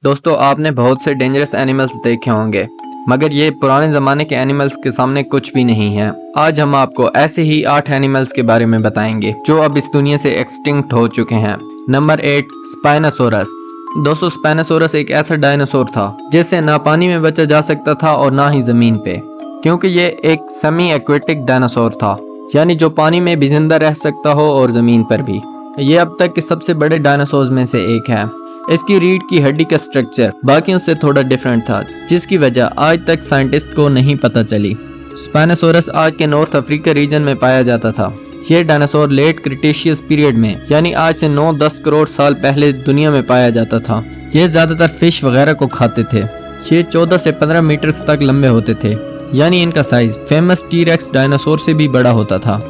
दोस्तों आपने बहुत से डेंजरस एनिमल्स देखे होंगे, मगर ये पुराने ज़माने के एनिमल्स के सामने कुछ भी नहीं है। आज हम आपको ऐसे ही 8 एनिमल्स के बारे में बताएंगे जो अब इस दुनिया से एक्सटिंक्ट हो चुके हैं। Number 8, spinosaurus. दोस्तों स्पाइनोसोरस एक ऐसा डायनासोर था जिससे ना पानी में बचा जा सकता था और ना ही ज़मीन पे, क्योंकि ये एक सेमी एक्वेटिक डायनासोर था, यानी जो पानी में भी जिंदा रह सकता हो और ज़मीन पर भी। ये अब तक के सबसे बड़े डायनासोर में से एक है। इसकी रीढ़ की हड्डी का स्ट्रक्चर बाकियों से थोड़ा डिफरेंट था, जिसकी वजह आज तक साइंटिस्ट को नहीं पता चली। स्पाइनोसोरस आज के नॉर्थ अफ्रीका रीजन में पाया जाता था। ये डायनासोर लेट क्रिटेशियस पीरियड में, यानी आज से 9-10 करोड़ साल पहले दुनिया में पाया जाता था। ये ज्यादातर फिश वगैरह को खाते थे। ये 14 से 15 मीटर तक लंबे होते थे, यानी इनका साइज फेमस टी-रेक्स डायनासोर से भी बड़ा होता था।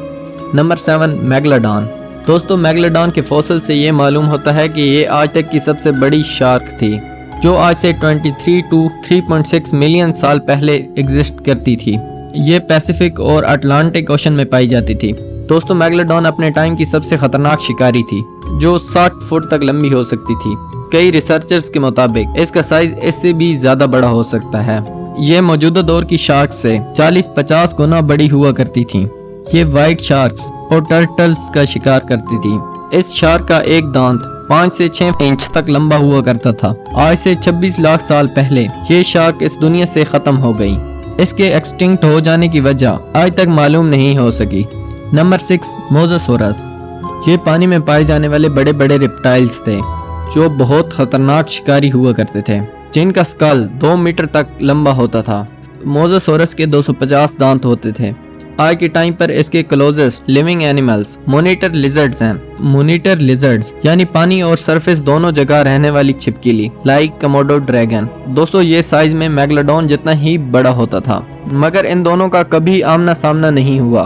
Number 7, megalodon. दोस्तों मेगलोडॉन के फॉसिल से ये मालूम होता है कि ये आज तक की सबसे बड़ी शार्क थी, जो आज से 23 to 3.6 मिलियन साल पहले एग्जिस्ट करती थी। ये पैसिफिक और अटलांटिक ओशन में पाई जाती थी। दोस्तों मेगलोडॉन अपने टाइम की सबसे खतरनाक शिकारी थी, जो 60 फुट तक लंबी हो सकती थी। कई रिसर्चर्स के मुताबिक इसका साइज इससे भी ज्यादा बड़ा हो सकता है। ये मौजूदा दौर की शार्क से 40-50 गुना बड़ी हुआ करती थी। ये व्हाइट शार्क्स और टर्टल्स का शिकार करती थी। इस शार्क का एक दांत 5 से 6 इंच तक लंबा हुआ करता था। आज से 26 लाख साल पहले ये शार्क इस दुनिया से खत्म हो गई। इसके एक्सटिंक्ट हो जाने की वजह आज तक मालूम नहीं हो सकी। Number 6, mosasaurus. ये पानी में पाए जाने वाले बड़े बड़े रिप्टाइल्स थे, जो बहुत खतरनाक शिकारी हुआ करते थे, जिनका स्कल 2 मीटर तक लंबा होता था। मोसासोरस के 250 दांत होते थे। आज के टाइम पर इसके closest living animals monitor lizards हैं। मोनिटर लिजर्ड्स यानी पानी और सरफेस दोनों जगह रहने वाली छिपकली, लाइक कमोडो ड्रैगन। दोस्तों ये साइज में मेगलोडॉन जितना ही बड़ा होता था, मगर इन दोनों का कभी आमना सामना नहीं हुआ,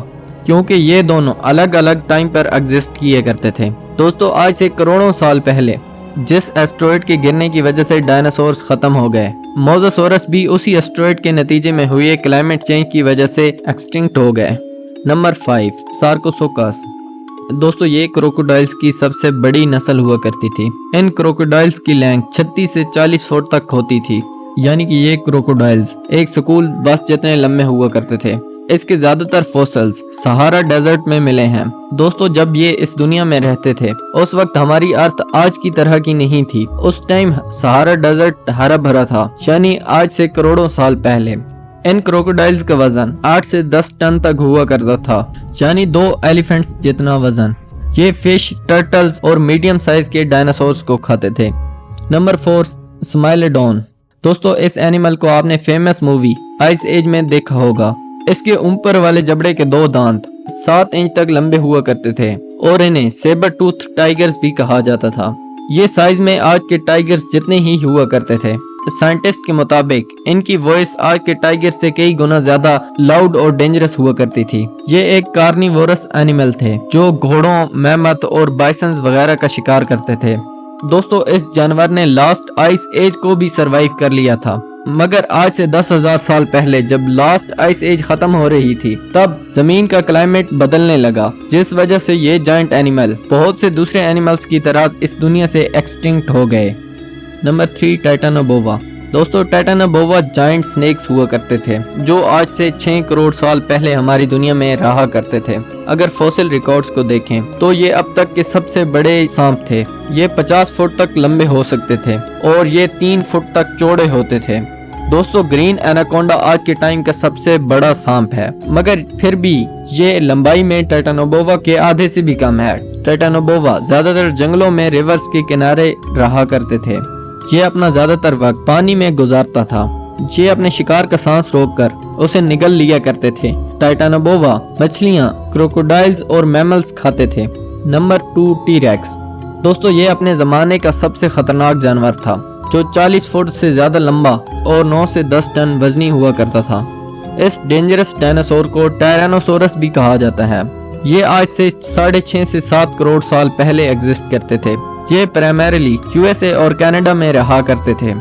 क्योंकि ये दोनों अलग अलग टाइम पर एग्जिस्ट किए करते थे। दोस्तों आज से करोड़ों साल पहले जिस एस्ट्रॉयड के गिरने की वजह से डायनासोर्स खत्म हो गए, मोसासोरस भी उसी एस्ट्रॉयड के नतीजे में हुए क्लाइमेट चेंज की वजह से एक्सटिंक्ट हो गए। नंबर 5, सार्कोसोकस। दोस्तों ये क्रोकोडाइल्स की सबसे बड़ी नस्ल हुआ करती थी। इन क्रोकोडाइल्स की लेंथ 36 से 40 फुट तक होती थी, यानी कि ये क्रोकोडाइल्स एक स्कूल बस जितने लंबे हुआ करते थे। इसके ज्यादातर फॉसिल्स सहारा डेजर्ट में मिले हैं। दोस्तों जब ये इस दुनिया में रहते थे, उस वक्त हमारी अर्थ आज की तरह की नहीं थी। उस टाइम सहारा डेजर्ट हरा भरा था, यानी आज से करोड़ों साल पहले। इन क्रोकोडाइल्स का वजन 8 से 10 टन तक हुआ करता था, यानी 2 एलिफेंट्स जितना वजन। ये फिश, टर्टल्स और मीडियम साइज के डायनासोर्स को खाते थे। नंबर 4, स्माइलोडॉन। दोस्तों इस एनिमल को आपने फेमस मूवी आइस एज में देखा होगा। इसके ऊपर वाले जबड़े के 2 दांत 7 इंच तक लंबे हुआ करते थे और इन्हें सेबर टूथ टाइगर्स भी कहा जाता था। ये साइज में आज के टाइगर्स जितने ही हुआ करते थे। साइंटिस्ट के मुताबिक इनकी वॉइस आज के टाइगर से कई गुना ज्यादा लाउड और डेंजरस हुआ करती थी। ये एक कार्निवोरस एनिमल थे, जो घोड़ों, मैमथ और बाइसन्स वगैरह का शिकार करते थे। दोस्तों इस जानवर ने लास्ट आइस एज को भी सरवाइव कर लिया था, मगर आज से 10,000 साल पहले जब लास्ट आइस एज खत्म हो रही थी, तब जमीन का क्लाइमेट बदलने लगा, जिस वजह से ये जायंट एनिमल बहुत से दूसरे एनिमल्स की तरह इस दुनिया से एक्सटिंक्ट हो गए। नंबर 3, टाइटानोबोआ। दोस्तों टाइटानोबोआ जायंट स्नेक्स हुआ करते थे, जो आज से 6 करोड़ साल पहले हमारी दुनिया में रहा करते थे। अगर फॉसिल रिकॉर्ड्स को देखें तो ये अब तक के सबसे बड़े सांप थे। ये 50 फुट तक लंबे हो सकते थे और ये 3 फुट तक चौड़े होते थे। दोस्तों ग्रीन एनाकोंडा आज के टाइम का सबसे बड़ा सांप है, मगर फिर भी ये लंबाई में टाइटानोबोआ के आधे से भी कम है। टाइटानोबोआ ज्यादातर जंगलों में रिवर्स के किनारे रहा करते थे। ये अपना ज्यादातर वक्त पानी में गुजारता था। ये अपने शिकार का सांस रोककर उसे निगल लिया करते थे। टाइटानोबोआ मछलियां, क्रोकोडाइल्स और मैमल्स खाते थे। Number 2, T-rex. दोस्तों ये अपने जमाने का सबसे खतरनाक जानवर था, जो 40 फुट से ज्यादा लंबा और 9 से 10 टन वजनी हुआ करता था। इस डेंजरस डायनासोर को टायरानोसोरस भी कहा जाता है। ये आज से 6.5 से 7 करोड़ साल पहले एग्जिस्ट करते थे। ये प्राइमरीली यूएसए और कनाडा में रहा करते थे।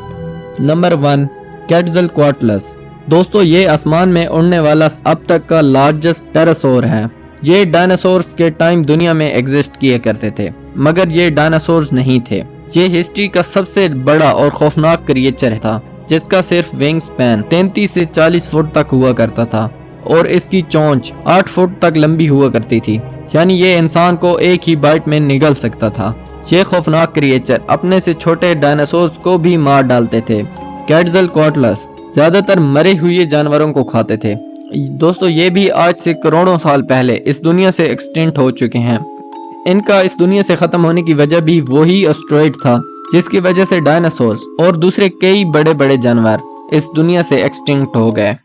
नंबर 1, क्वेटज़लकोअट्लस। दोस्तों ये आसमान में उड़ने वाला अब तक का लार्जेस्ट टेरासोर है। ये डायनासोर्स के टाइम दुनिया में एग्जिस्ट किए करते थे, मगर ये डायनासोर्स नहीं थे। ये हिस्ट्री का सबसे बड़ा और खौफनाक क्रिएचर था, जिसका सिर्फ विंग स्पैन 33 से 40 फुट तक हुआ करता था और इसकी चोंच 8 फुट तक लंबी हुआ करती थी, यानी ये इंसान को एक ही बाइट में निगल सकता था। ये खौफनाक क्रिएचर अपने से छोटे डायनासोर्स को भी मार डालते थे। क्वेटज़लकोअट्लस ज्यादातर मरे हुए जानवरों को खाते थे। दोस्तों, ये भी आज से करोड़ों साल पहले इस दुनिया से एक्सटिंक्ट हो चुके हैं। इनका इस दुनिया से खत्म होने की वजह भी वही एस्टेरॉयड था, जिसकी वजह से डायनासोर्स और दूसरे कई बड़े बड़े जानवर इस दुनिया से एक्सटिंक्ट हो गए।